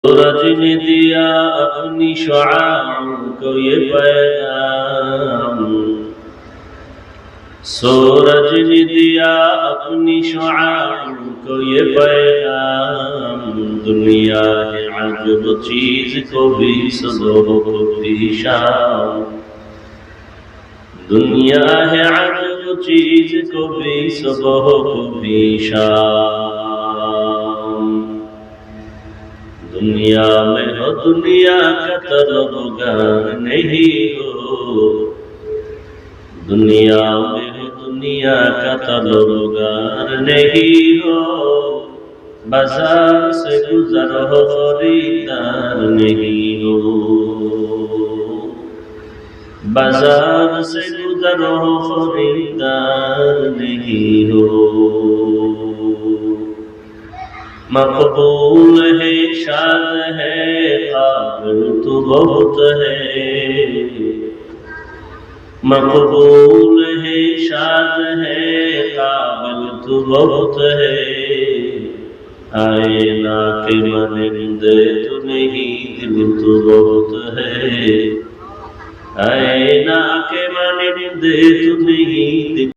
सूरज ने दिया अपनी शुआओं को ये पैगाम, सूरज ने दिया अपनी शुआओं को ये पैगाम, दुनिया है अजब चीज को भी सुबह को भी शाम, दुनिया है अजब चीज को भी सुबह को भी शाम। दुनिया में हो दुनिया का तलबगार नहीं हो, दुनिया में हो दुनिया का तलबगार नहीं हो, बाजार से गुजर हो खरीदार नहीं हो, बाजार से गुजर हो खरीदार नहीं हो। मकबूल है शाद है काबिल तो बहुत है, मकबूल है शाद है काबिल तो बहुत है, आईना के मनिंदे तो नहीं दिल तो बहुत है, आईना के मनिंदे तो नहीं दिल